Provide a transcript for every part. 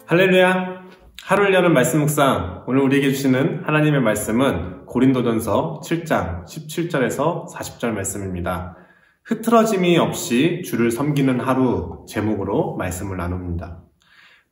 할렐루야! 하루를 여는 말씀 묵상. 오늘 우리에게 주시는 하나님의 말씀은 고린도전서 7장 17절에서 40절 말씀입니다. 흐트러짐이 없이 주를 섬기는 하루 제목으로 말씀을 나눕니다.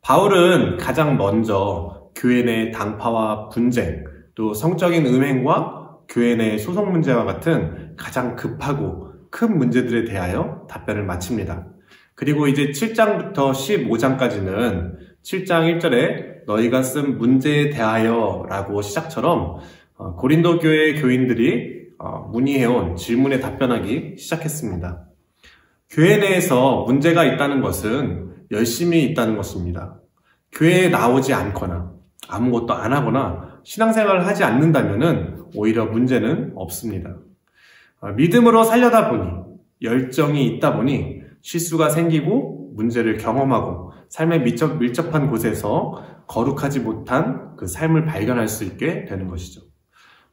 바울은 가장 먼저 교회 내 당파와 분쟁, 또 성적인 음행과 교회 내 소속 문제와 같은 가장 급하고 큰 문제들에 대하여 답변을 마칩니다. 그리고 이제 7장부터 15장까지는 7장 1절에 너희가 쓴 문제에 대하여 라고 시작처럼 고린도 교회 교인들이 문의해온 질문에 답변하기 시작했습니다. 교회 내에서 문제가 있다는 것은 열심히 있다는 것입니다. 교회에 나오지 않거나 아무것도 안 하거나 신앙생활을 하지 않는다면 오히려 문제는 없습니다. 믿음으로 살려다 보니 열정이 있다 보니 실수가 생기고 문제를 경험하고 삶에 밀접한 곳에서 거룩하지 못한 그 삶을 발견할 수 있게 되는 것이죠.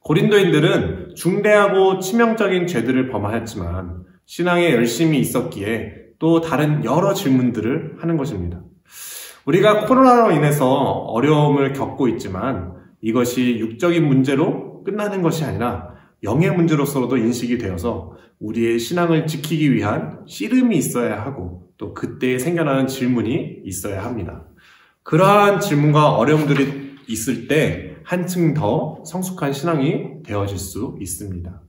고린도인들은 중대하고 치명적인 죄들을 범하였지만 신앙에 열심히 있었기에 또 다른 여러 질문들을 하는 것입니다. 우리가 코로나로 인해서 어려움을 겪고 있지만 이것이 육적인 문제로 끝나는 것이 아니라 영의 문제로서도 인식이 되어서 우리의 신앙을 지키기 위한 씨름이 있어야 하고 또 그때 생겨나는 질문이 있어야 합니다. 그러한 질문과 어려움들이 있을 때 한층 더 성숙한 신앙이 되어질 수 있습니다.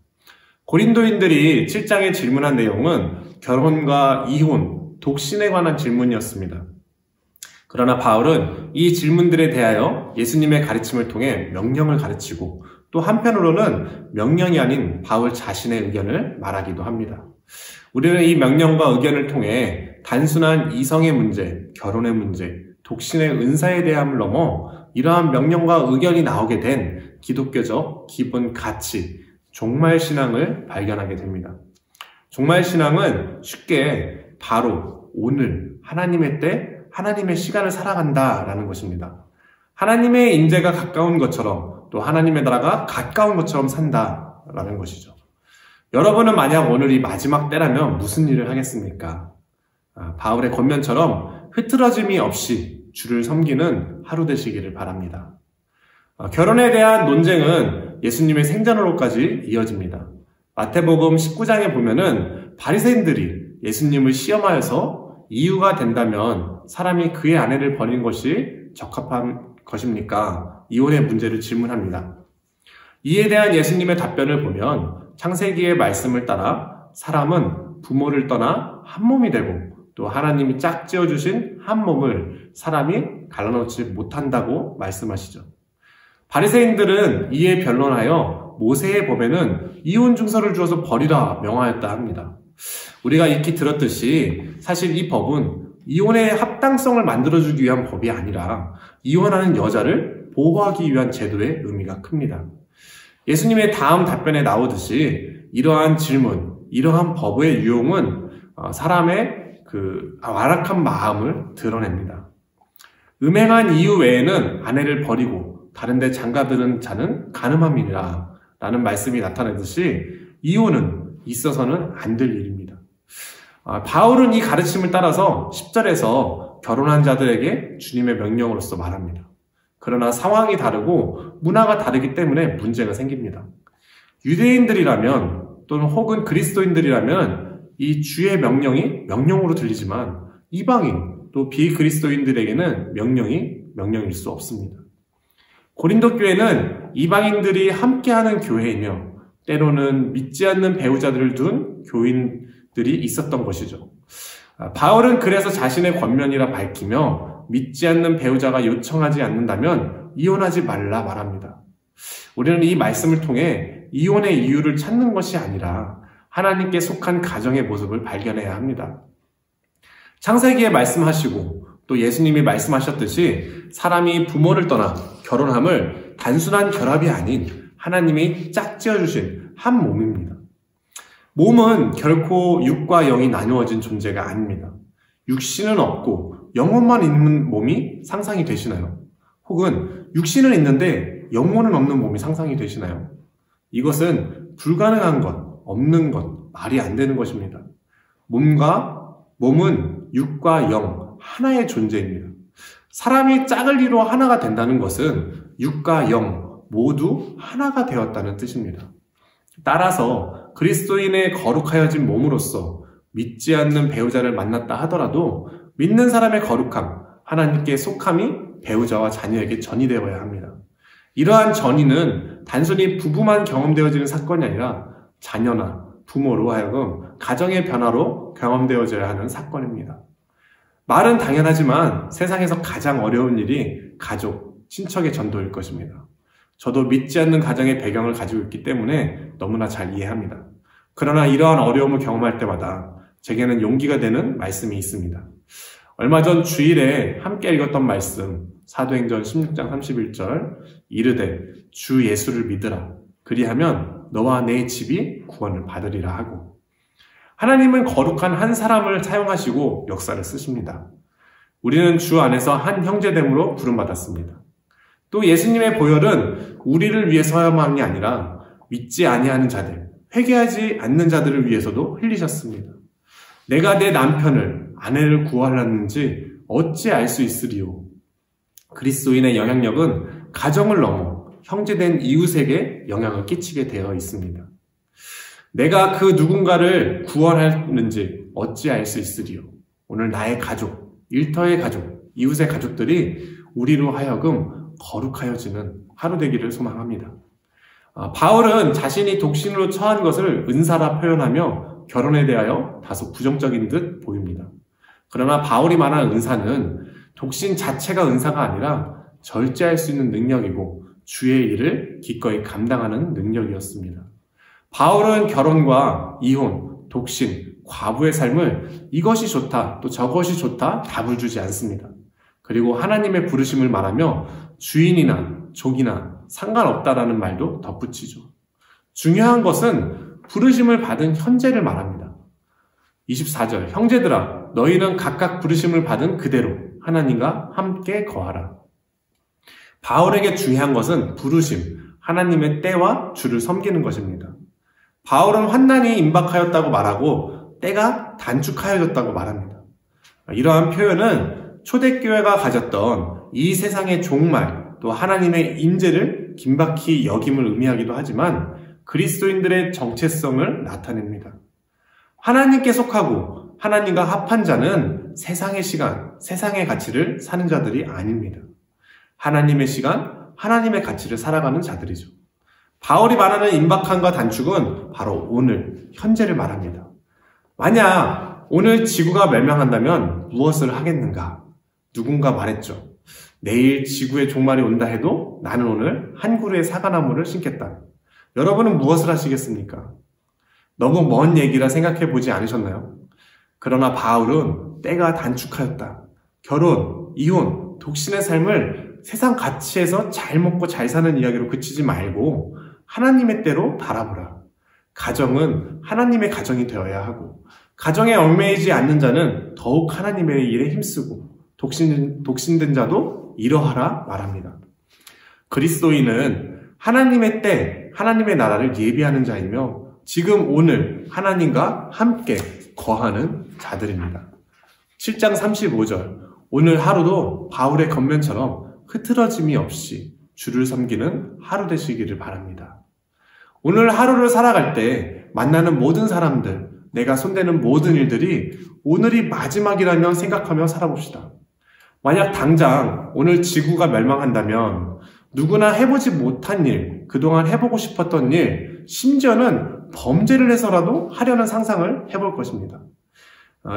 고린도인들이 7장에 질문한 내용은 결혼과 이혼, 독신에 관한 질문이었습니다. 그러나 바울은 이 질문들에 대하여 예수님의 가르침을 통해 명령을 가르치고 또 한편으로는 명령이 아닌 바울 자신의 의견을 말하기도 합니다. 우리는 이 명령과 의견을 통해 단순한 이성의 문제, 결혼의 문제, 독신의 은사에 대함을 넘어 이러한 명령과 의견이 나오게 된 기독교적 기본 가치, 종말신앙을 발견하게 됩니다. 종말신앙은 쉽게 바로 오늘 하나님의 때, 하나님의 시간을 살아간다라는 것입니다. 하나님의 임재가 가까운 것처럼 또 하나님의 나라가 가까운 것처럼 산다라는 것이죠. 여러분은 만약 오늘이 마지막 때라면 무슨 일을 하겠습니까? 바울의 권면처럼 흐트러짐이 없이 주를 섬기는 하루 되시기를 바랍니다. 결혼에 대한 논쟁은 예수님의 생전으로까지 이어집니다. 마태복음 19장에 보면은 바리새인들이 예수님을 시험하여서 이유가 된다면 사람이 그의 아내를 버리는 것이 적합한 것입니까? 이혼의 문제를 질문합니다. 이에 대한 예수님의 답변을 보면 창세기의 말씀을 따라 사람은 부모를 떠나 한 몸이 되고 또 하나님이 짝지어 주신 한 몸을 사람이 갈라놓지 못한다고 말씀하시죠. 바리새인들은 이에 변론하여 모세의 법에는 이혼 증서를 주어서 버리라 명하였다 합니다. 우리가 익히 들었듯이 사실 이 법은 이혼의 합당성을 만들어주기 위한 법이 아니라 이혼하는 여자를 보호하기 위한 제도의 의미가 큽니다. 예수님의 다음 답변에 나오듯이 이러한 질문, 이러한 법의 유용은 사람의 그 완악한 마음을 드러냅니다. 음행한 이유 외에는 아내를 버리고 다른 데 장가드는 자는 가늠함이라 라는 말씀이 나타내듯이 이혼은 있어서는 안 될 일입니다. 바울은 이 가르침을 따라서 10절에서 결혼한 자들에게 주님의 명령으로서 말합니다. 그러나 상황이 다르고 문화가 다르기 때문에 문제가 생깁니다. 유대인들이라면 또는 혹은 그리스도인들이라면 이 주의 명령이 명령으로 들리지만 이방인 또 비그리스도인들에게는 명령일 수 없습니다. 고린도 교회는 이방인들이 함께하는 교회이며 때로는 믿지 않는 배우자들을 둔 교인들이 있었던 것이죠. 바울은 그래서 자신의 권면이라 밝히며 믿지 않는 배우자가 요청하지 않는다면 이혼하지 말라 말합니다. 우리는 이 말씀을 통해 이혼의 이유를 찾는 것이 아니라 하나님께 속한 가정의 모습을 발견해야 합니다. 창세기에 말씀하시고 또 예수님이 말씀하셨듯이 사람이 부모를 떠나 결혼함을 단순한 결합이 아닌 하나님이 짝지어 주신 한 몸입니다. 몸은 결코 육과 영이 나누어진 존재가 아닙니다. 육신은 없고 영혼만 있는 몸이 상상이 되시나요? 혹은 육신은 있는데 영혼은 없는 몸이 상상이 되시나요? 이것은 불가능한 것, 없는 것, 말이 안 되는 것입니다. 몸은 육과 영, 하나의 존재입니다. 사람이 짝을 이루어 하나가 된다는 것은 육과 영 모두 하나가 되었다는 뜻입니다. 따라서 그리스도인의 거룩하여진 몸으로서 믿지 않는 배우자를 만났다 하더라도 믿는 사람의 거룩함, 하나님께 속함이 배우자와 자녀에게 전이되어야 합니다. 이러한 전이는 단순히 부부만 경험되어지는 사건이 아니라 자녀나 부모로 하여금 가정의 변화로 경험되어져야 하는 사건입니다. 말은 당연하지만 세상에서 가장 어려운 일이 가족, 친척의 전도일 것입니다. 저도 믿지 않는 가정의 배경을 가지고 있기 때문에 너무나 잘 이해합니다. 그러나 이러한 어려움을 경험할 때마다 제게는 용기가 되는 말씀이 있습니다. 얼마 전 주일에 함께 읽었던 말씀, 사도행전 16장 31절, 이르되 주 예수를 믿으라. 그리하면 너와 내 집이 구원을 받으리라 하고, 하나님은 거룩한 한 사람을 사용하시고 역사를 쓰십니다. 우리는 주 안에서 한 형제됨으로 부름받았습니다. 또 예수님의 보혈은 우리를 위해서야만이 아니라 믿지 아니하는 자들, 회개하지 않는 자들을 위해서도 흘리셨습니다. 내가 내 남편을, 아내를 구하려는지 어찌 알 수 있으리요. 그리스도인의 영향력은 가정을 넘어 형제된 이웃에게 영향을 끼치게 되어 있습니다. 내가 그 누군가를 구원하는지 어찌 알 수 있으리요. 오늘 나의 가족, 일터의 가족, 이웃의 가족들이 우리로 하여금 거룩하여지는 하루 되기를 소망합니다. 바울은 자신이 독신으로 처한 것을 은사라 표현하며 결혼에 대하여 다소 부정적인 듯 보입니다. 그러나 바울이 말한 은사는 독신 자체가 은사가 아니라 절제할 수 있는 능력이고 주의 일을 기꺼이 감당하는 능력이었습니다. 바울은 결혼과 이혼, 독신, 과부의 삶을 이것이 좋다, 또 저것이 좋다 답을 주지 않습니다. 그리고 하나님의 부르심을 말하며 주인이나 족이나 상관없다라는 말도 덧붙이죠. 중요한 것은 부르심을 받은 현재를 말합니다. 24절, 형제들아 너희는 각각 부르심을 받은 그대로 하나님과 함께 거하라. 바울에게 중요한 것은 부르심, 하나님의 때와 주를 섬기는 것입니다. 바울은 환난이 임박하였다고 말하고 때가 단축하여졌다고 말합니다. 이러한 표현은 초대교회가 가졌던 이 세상의 종말, 또 하나님의 임재를 긴박히 여김을 의미하기도 하지만 그리스도인들의 정체성을 나타냅니다. 하나님께 속하고 하나님과 합한 자는 세상의 시간, 세상의 가치를 사는 자들이 아닙니다. 하나님의 시간, 하나님의 가치를 살아가는 자들이죠. 바울이 말하는 임박함과 단축은 바로 오늘, 현재를 말합니다. 만약 오늘 지구가 멸망한다면 무엇을 하겠는가? 누군가 말했죠. 내일 지구의 종말이 온다 해도 나는 오늘 한 그루의 사과나무를 심겠다. 여러분은 무엇을 하시겠습니까? 너무 먼 얘기라 생각해 보지 않으셨나요? 그러나 바울은 때가 단축하였다. 결혼, 이혼, 독신의 삶을 세상 가치에서 잘 먹고 잘 사는 이야기로 그치지 말고 하나님의 때로 바라보라. 가정은 하나님의 가정이 되어야 하고 가정에 얽매이지 않는 자는 더욱 하나님의 일에 힘쓰고 독신된 자도 이러하라 말합니다. 그리스도인은 하나님의 때, 하나님의 나라를 예비하는 자이며 지금 오늘 하나님과 함께 거하는 자들입니다. 7장 35절, 오늘 하루도 바울의 겉면처럼 흐트러짐이 없이 주를 섬기는 하루 되시기를 바랍니다. 오늘 하루를 살아갈 때 만나는 모든 사람들, 내가 손대는 모든 일들이 오늘이 마지막이라면 생각하며 살아봅시다. 만약 당장 오늘 지구가 멸망한다면 누구나 해보지 못한 일, 그동안 해보고 싶었던 일, 심지어는 범죄를 해서라도 하려는 상상을 해볼 것입니다.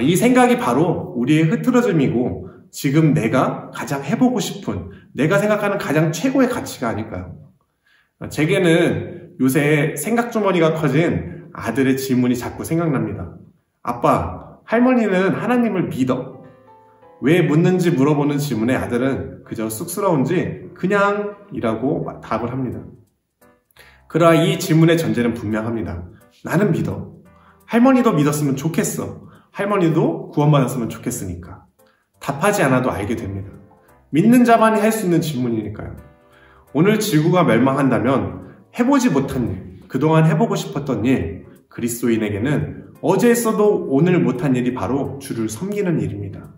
이 생각이 바로 우리의 흐트러짐이고 지금 내가 가장 해보고 싶은, 내가 생각하는 가장 최고의 가치가 아닐까요? 제게는 요새 생각주머니가 커진 아들의 질문이 자꾸 생각납니다. 아빠, 할머니는 하나님을 믿어? 왜 묻는지 물어보는 질문에 아들은 그저 쑥스러운지 그냥 이라고 답을 합니다. 그러나 이 질문의 전제는 분명합니다. 나는 믿어. 할머니도 믿었으면 좋겠어. 할머니도 구원받았으면 좋겠으니까. 답하지 않아도 알게 됩니다. 믿는 자만이 할 수 있는 질문이니까요. 오늘 지구가 멸망한다면 해보지 못한 일, 그동안 해보고 싶었던 일, 그리스도인에게는 어제 했어도 오늘 못한 일이 바로 주를 섬기는 일입니다.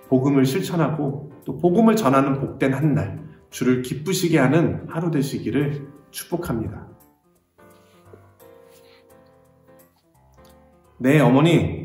복음을 실천하고 또 복음을 전하는 복된 한 날, 주를 기쁘시게 하는 하루 되시기를 축복합니다. 네, 어머니,